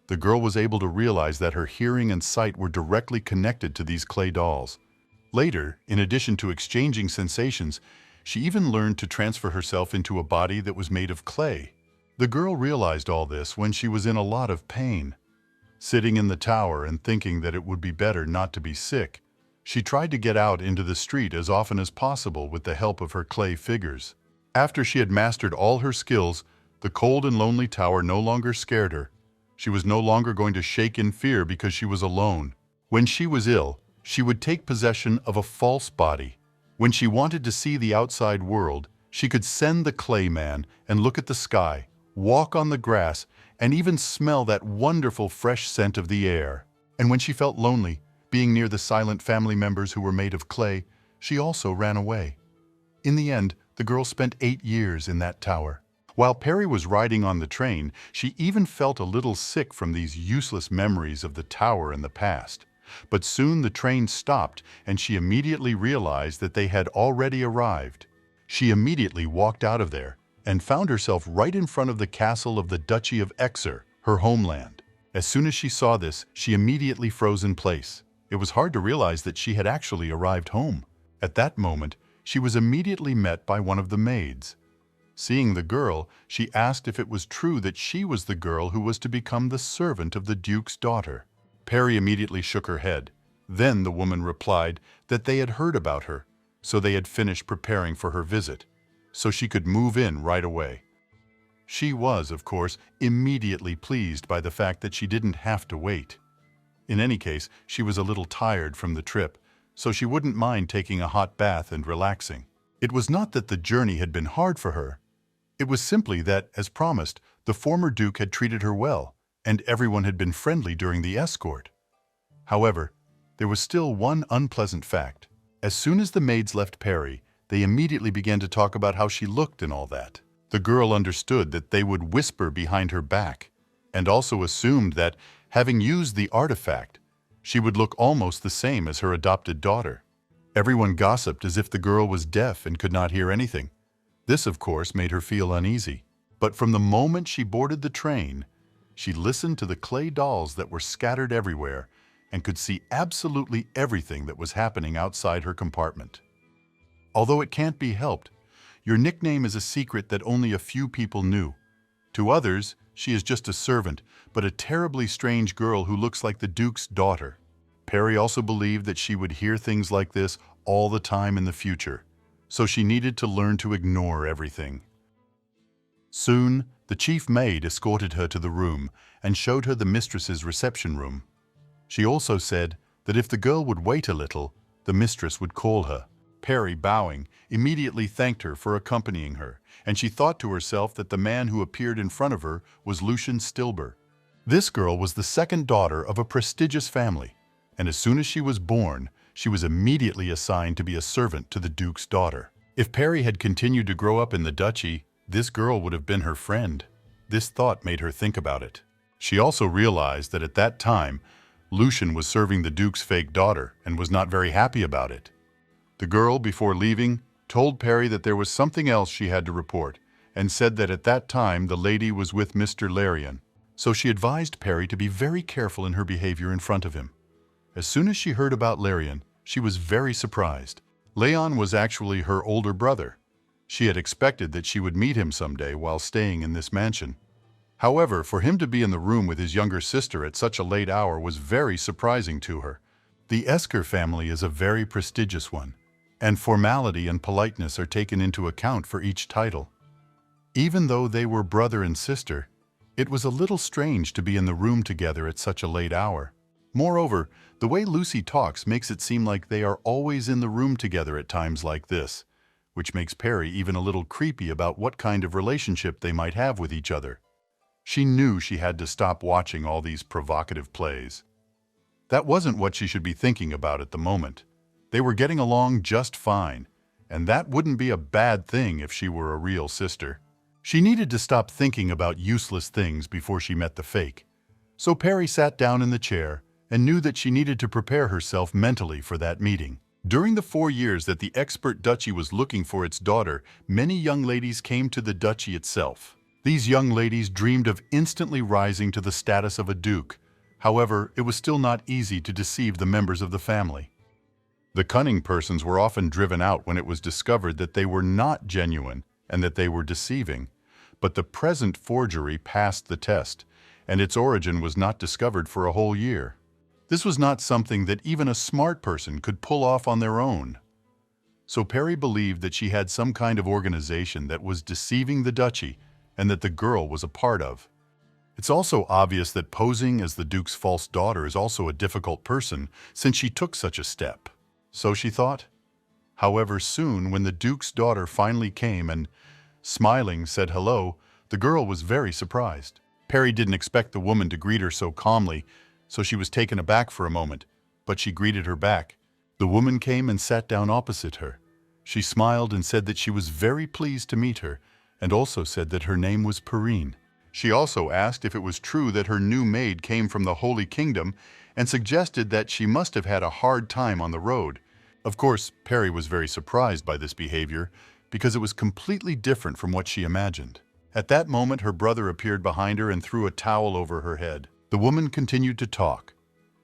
The girl was able to realize that her hearing and sight were directly connected to these clay dolls. Later, in addition to exchanging sensations, she even learned to transfer herself into a body that was made of clay. The girl realized all this when she was in a lot of pain. Sitting in the tower and thinking that it would be better not to be sick, she tried to get out into the street as often as possible with the help of her clay figures. After she had mastered all her skills, the cold and lonely tower no longer scared her. She was no longer going to shake in fear because she was alone. When she was ill, she would take possession of a false body. When she wanted to see the outside world, she could send the clay man and look at the sky, walk on the grass, and even smell that wonderful fresh scent of the air. And when she felt lonely, being near the silent family members who were made of clay, she also ran away. In the end, the girl spent 8 years in that tower. While Perry was riding on the train, she even felt a little sick from these useless memories of the tower in the past. But soon the train stopped, and she immediately realized that they had already arrived. She immediately walked out of there and found herself right in front of the castle of the Duchy of Exeter, her homeland. As soon as she saw this, she immediately froze in place. It was hard to realize that she had actually arrived home. At that moment, she was immediately met by one of the maids. Seeing the girl, she asked if it was true that she was the girl who was to become the servant of the Duke's daughter. Perry immediately shook her head. Then the woman replied that they had heard about her, so they had finished preparing for her visit, so she could move in right away. She was, of course, immediately pleased by the fact that she didn't have to wait. In any case, she was a little tired from the trip, so she wouldn't mind taking a hot bath and relaxing. It was not that the journey had been hard for her. It was simply that, as promised, the former Duke had treated her well, and everyone had been friendly during the escort. However, there was still one unpleasant fact. As soon as the maids left Perry, they immediately began to talk about how she looked and all that. The girl understood that they would whisper behind her back, and also assumed that, having used the artifact, she would look almost the same as her adopted daughter. Everyone gossiped as if the girl was deaf and could not hear anything. This, of course, made her feel uneasy. But from the moment she boarded the train, she listened to the clay dolls that were scattered everywhere and could see absolutely everything that was happening outside her compartment. Although it can't be helped, your nickname is a secret that only a few people knew. To others, she is just a servant, but a terribly strange girl who looks like the Duke's daughter. Perry also believed that she would hear things like this all the time in the future. so she needed to learn to ignore everything. Soon, the chief maid escorted her to the room and showed her the mistress's reception room. She also said that if the girl would wait a little, the mistress would call her. Peri, bowing, immediately thanked her for accompanying her, and she thought to herself that the man who appeared in front of her was Lucian Stilber. This girl was the second daughter of a prestigious family, and as soon as she was born, she was immediately assigned to be a servant to the Duke's daughter. If Peri had continued to grow up in the duchy, this girl would have been her friend. This thought made her think about it. She also realized that at that time, Lucian was serving the Duke's fake daughter and was not very happy about it. The girl, before leaving, told Peri that there was something else she had to report, and said that at that time the lady was with Mr. Larian. So she advised Peri to be very careful in her behavior in front of him. As soon as she heard about Larian, she was very surprised. Leon was actually her older brother. She had expected that she would meet him someday while staying in this mansion. However, for him to be in the room with his younger sister at such a late hour was very surprising to her. The Esker family is a very prestigious one, and formality and politeness are taken into account for each title. Even though they were brother and sister, it was a little strange to be in the room together at such a late hour. Moreover, the way Lucy talks makes it seem like they are always in the room together at times like this, which makes Peri even a little creepy about what kind of relationship they might have with each other. She knew she had to stop watching all these provocative plays. That wasn't what she should be thinking about at the moment. They were getting along just fine, and that wouldn't be a bad thing if she were a real sister. She needed to stop thinking about useless things before she met the fake. So Peri sat down in the chair and knew that she needed to prepare herself mentally for that meeting. During the 4 years that the expert duchy was looking for its daughter, many young ladies came to the duchy itself. These young ladies dreamed of instantly rising to the status of a duke. However, it was still not easy to deceive the members of the family. The cunning persons were often driven out when it was discovered that they were not genuine and that they were deceiving. But the present forgery passed the test, and its origin was not discovered for a whole year. This was not something that even a smart person could pull off on their own. So Peri believed that she had some kind of organization that was deceiving the duchy and that the girl was a part of. It's also obvious that posing as the Duke's false daughter is also a difficult person since she took such a step. So she thought. However, soon when the Duke's daughter finally came and, smiling, said hello, the girl was very surprised. Peri didn't expect the woman to greet her so calmly, so she was taken aback for a moment, but she greeted her back. The woman came and sat down opposite her. She smiled and said that she was very pleased to meet her, and also said that her name was Perrine. She also asked if it was true that her new maid came from the Holy Kingdom and suggested that she must have had a hard time on the road. Of course, Peri was very surprised by this behavior because it was completely different from what she imagined. At that moment, her brother appeared behind her and threw a towel over her head. The woman continued to talk.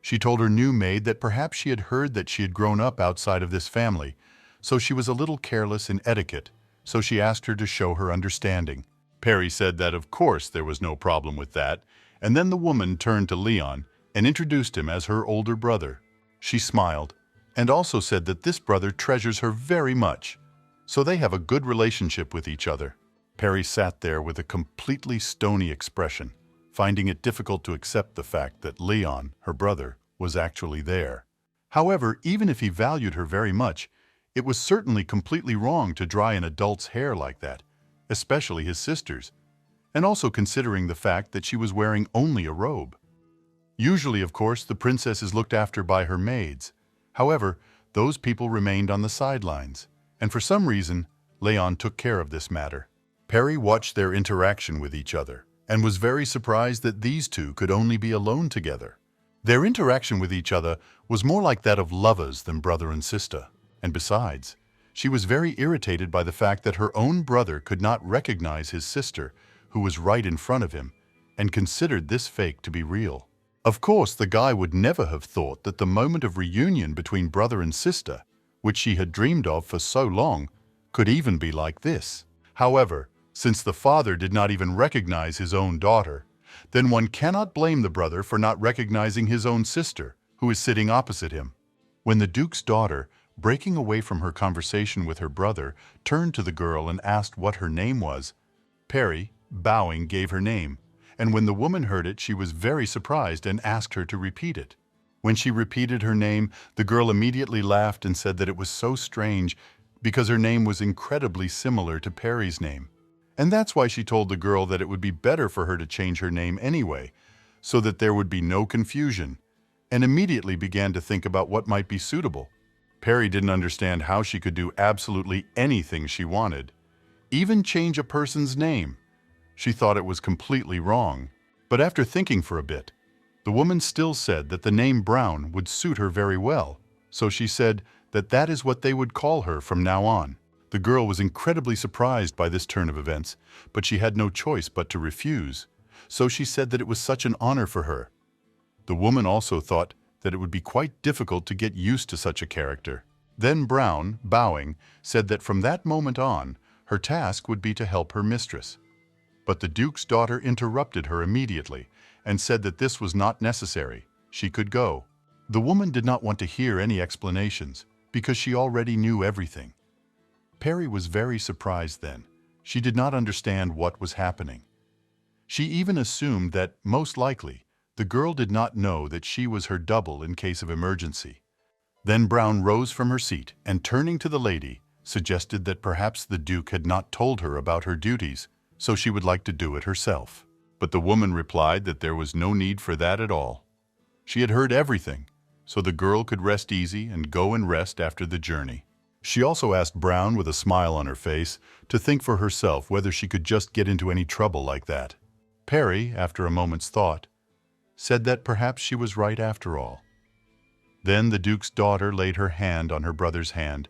She told her new maid that perhaps she had heard that she had grown up outside of this family, so she was a little careless in etiquette, so she asked her to show her understanding. Peri said that of course there was no problem with that, and then the woman turned to Leon and introduced him as her older brother. She smiled, and also said that this brother treasures her very much, so they have a good relationship with each other. Peri sat there with a completely stony expression, finding it difficult to accept the fact that Leon, her brother, was actually there. However, even if he valued her very much, it was certainly completely wrong to dry an adult's hair like that, especially his sister's, and also considering the fact that she was wearing only a robe. Usually, of course, the princess is looked after by her maids. However, those people remained on the sidelines, and for some reason, Leon took care of this matter. Peri watched their interaction with each other, and was very surprised that these two could only be alone together. Their interaction with each other was more like that of lovers than brother and sister, and besides, she was very irritated by the fact that her own brother could not recognize his sister, who was right in front of him, and considered this fake to be real. Of course, the guy would never have thought that the moment of reunion between brother and sister, which she had dreamed of for so long, could even be like this. However, since the father did not even recognize his own daughter, then one cannot blame the brother for not recognizing his own sister, who is sitting opposite him. When the Duke's daughter breaking away from her conversation with her brother, turned to the girl and asked what her name was. Peri, bowing, gave her name, and when the woman heard it, she was very surprised and asked her to repeat it. When she repeated her name, the girl immediately laughed and said that it was so strange because her name was incredibly similar to Peri's name. And that's why she told the girl that it would be better for her to change her name anyway, so that there would be no confusion, and immediately began to think about what might be suitable. Peri didn't understand how she could do absolutely anything she wanted, even change a person's name. She thought it was completely wrong. But after thinking for a bit, the woman still said that the name Brown would suit her very well, so she said that that is what they would call her from now on. The girl was incredibly surprised by this turn of events, but she had no choice but to refuse, so she said that it was such an honor for her. The woman also thought that it would be quite difficult to get used to such a character. Then Brown, bowing, said that from that moment on, her task would be to help her mistress. But the Duke's daughter interrupted her immediately and said that this was not necessary. She could go. The woman did not want to hear any explanations because she already knew everything. Peri was very surprised then. She did not understand what was happening. She even assumed that, most likely, the girl did not know that she was her double in case of emergency. Then Brown rose from her seat and, turning to the lady, suggested that perhaps the Duke had not told her about her duties, so she would like to do it herself. But the woman replied that there was no need for that at all. She had heard everything, so the girl could rest easy and go and rest after the journey. She also asked Brown, with a smile on her face, to think for herself whether she could just get into any trouble like that. Peri, after a moment's thought, said that perhaps she was right after all. Then the Duke's daughter laid her hand on her brother's hand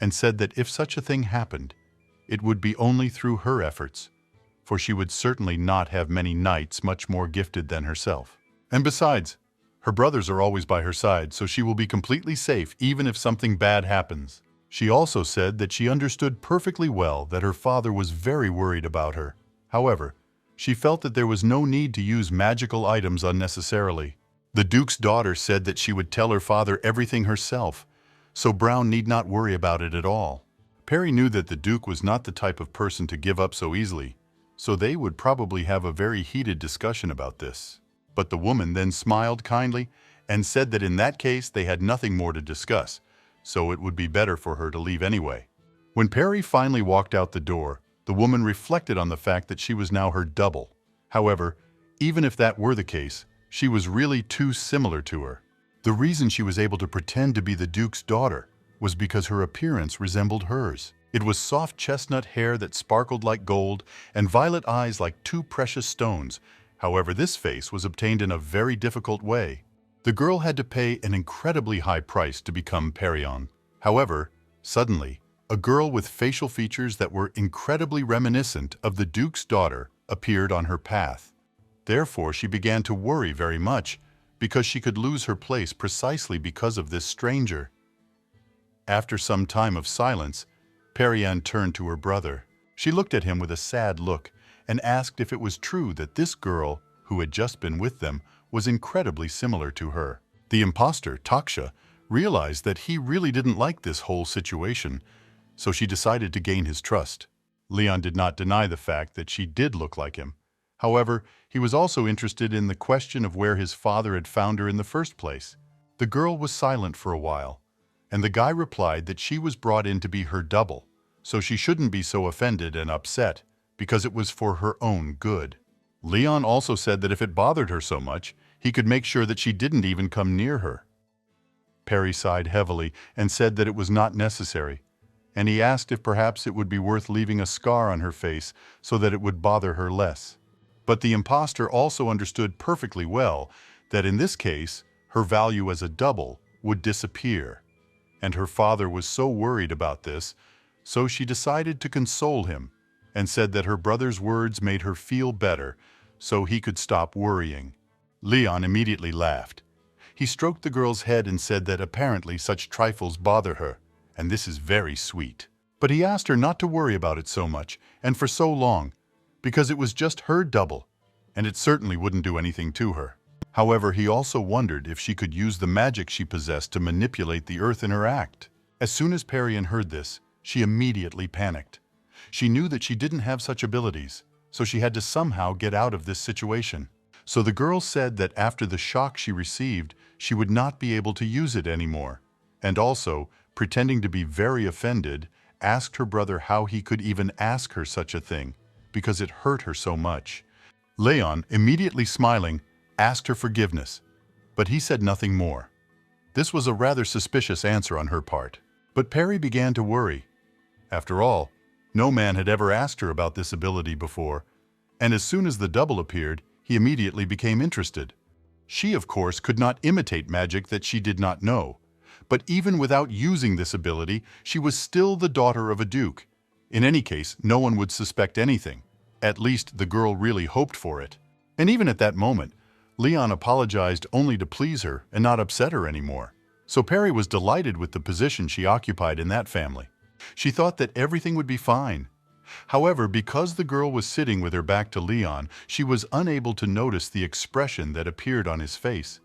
and said that if such a thing happened, it would be only through her efforts, for she would certainly not have many knights much more gifted than herself. And besides, her brothers are always by her side, so she will be completely safe even if something bad happens. She also said that she understood perfectly well that her father was very worried about her. However, she felt that there was no need to use magical items unnecessarily. The Duke's daughter said that she would tell her father everything herself, so Brown need not worry about it at all. Peri knew that the Duke was not the type of person to give up so easily, so they would probably have a very heated discussion about this. But the woman then smiled kindly and said that in that case they had nothing more to discuss, so it would be better for her to leave anyway. When Peri finally walked out the door, the woman reflected on the fact that she was now her double. However, even if that were the case, she was really too similar to her. The reason she was able to pretend to be the Duke's daughter was because her appearance resembled hers. It was soft chestnut hair that sparkled like gold and violet eyes like two precious stones. However, this face was obtained in a very difficult way. The girl had to pay an incredibly high price to become Perion. However, suddenly, a girl with facial features that were incredibly reminiscent of the Duke's daughter appeared on her path. Therefore, she began to worry very much because she could lose her place precisely because of this stranger. After some time of silence, Perion turned to her brother. She looked at him with a sad look and asked if it was true that this girl, who had just been with them, was incredibly similar to her. The imposter, Taksha, realized that he really didn't like this whole situation, so she decided to gain his trust. Leon did not deny the fact that she did look like him. However, he was also interested in the question of where his father had found her in the first place. The girl was silent for a while, and the guy replied that she was brought in to be her double, so she shouldn't be so offended and upset, because it was for her own good. Leon also said that if it bothered her so much, he could make sure that she didn't even come near her. Peri sighed heavily and said that it was not necessary, and he asked if perhaps it would be worth leaving a scar on her face so that it would bother her less. But the imposter also understood perfectly well that in this case, her value as a double would disappear, and her father was so worried about this, so she decided to console him and said that her brother's words made her feel better so he could stop worrying. Leon immediately laughed. He stroked the girl's head and said that apparently such trifles bother her, and this is very sweet. But he asked her not to worry about it so much and for so long, because it was just her double, and it certainly wouldn't do anything to her. However, he also wondered if she could use the magic she possessed to manipulate the earth in her act. As soon as Perian heard this, she immediately panicked. She knew that she didn't have such abilities, so she had to somehow get out of this situation. So the girl said that after the shock she received, she would not be able to use it anymore. And also, pretending to be very offended, asked her brother how he could even ask her such a thing, because it hurt her so much. Leon, immediately smiling, asked her forgiveness, but he said nothing more. This was a rather suspicious answer on her part. But Perry began to worry. After all, no man had ever asked her about this ability before, and as soon as the double appeared, he immediately became interested. She, of course, could not imitate magic that she did not know, but even without using this ability, she was still the daughter of a duke. In any case, no one would suspect anything. At least the girl really hoped for it. And even at that moment, Leon apologized only to please her and not upset her anymore. So Perry was delighted with the position she occupied in that family. She thought that everything would be fine. However, because the girl was sitting with her back to Leon, she was unable to notice the expression that appeared on his face.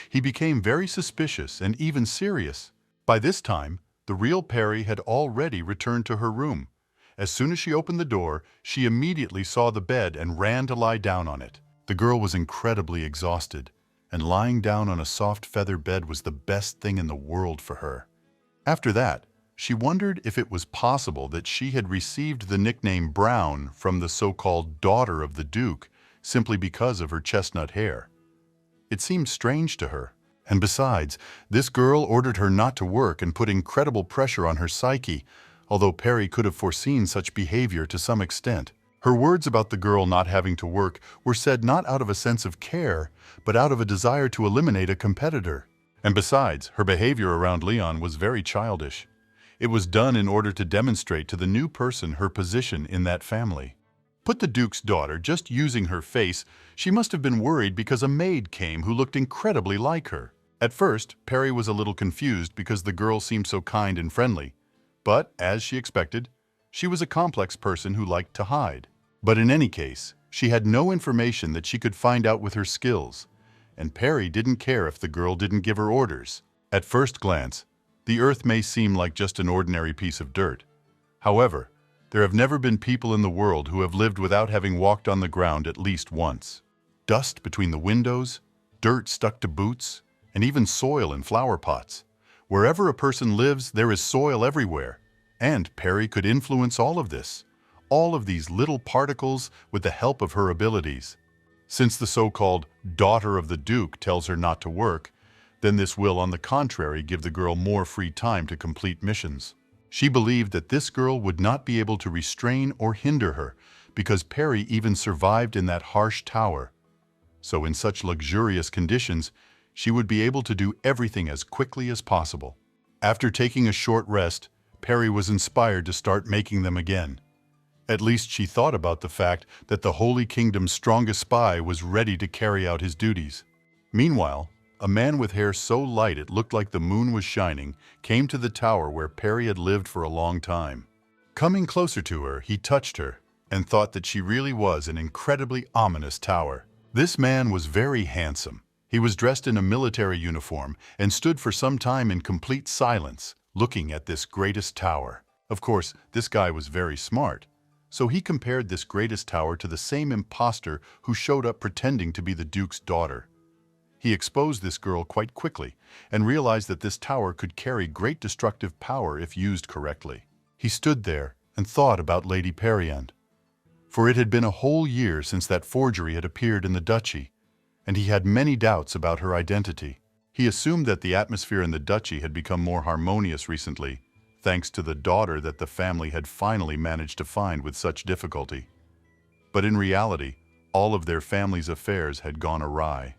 He became very suspicious and even serious. By this time, the real Perry had already returned to her room. As soon as she opened the door, she immediately saw the bed and ran to lie down on it. The girl was incredibly exhausted, and lying down on a soft feather bed was the best thing in the world for her. After that, she wondered if it was possible that she had received the nickname Brown from the so-called daughter of the Duke simply because of her chestnut hair. It seemed strange to her. And besides, this girl ordered her not to work and put incredible pressure on her psyche, although Perry could have foreseen such behavior to some extent. Her words about the girl not having to work were said not out of a sense of care, but out of a desire to eliminate a competitor. And besides, her behavior around Leon was very childish. It was done in order to demonstrate to the new person her position in that family. Put the Duke's daughter just using her face, she must have been worried because a maid came who looked incredibly like her. At first, Perry was a little confused because the girl seemed so kind and friendly. But, as she expected, she was a complex person who liked to hide. But in any case, she had no information that she could find out with her skills, and Perry didn't care if the girl didn't give her orders. At first glance, the earth may seem like just an ordinary piece of dirt. However, there have never been people in the world who have lived without having walked on the ground at least once. Dust between the windows, dirt stuck to boots, and even soil in flower pots. Wherever a person lives, there is soil everywhere, and Perry could influence all of this, all of these little particles with the help of her abilities. Since the so-called daughter of the Duke tells her not to work, then this will, on the contrary, give the girl more free time to complete missions. She believed that this girl would not be able to restrain or hinder her because Perry even survived in that harsh tower. So in such luxurious conditions, she would be able to do everything as quickly as possible. After taking a short rest, Perry was inspired to start making them again. At least she thought about the fact that the Holy Kingdom's strongest spy was ready to carry out his duties. Meanwhile, a man with hair so light it looked like the moon was shining came to the tower where Perry had lived for a long time. Coming closer to her, he touched her and thought that she really was an incredibly ominous tower. This man was very handsome. He was dressed in a military uniform and stood for some time in complete silence, looking at this greatest tower. Of course, this guy was very smart, so he compared this greatest tower to the same imposter who showed up pretending to be the Duke's daughter. He exposed this girl quite quickly and realized that this tower could carry great destructive power if used correctly. He stood there and thought about Lady Periand, for it had been a whole year since that forgery had appeared in the duchy, and he had many doubts about her identity. He assumed that the atmosphere in the duchy had become more harmonious recently, thanks to the daughter that the family had finally managed to find with such difficulty. But in reality, all of their family's affairs had gone awry.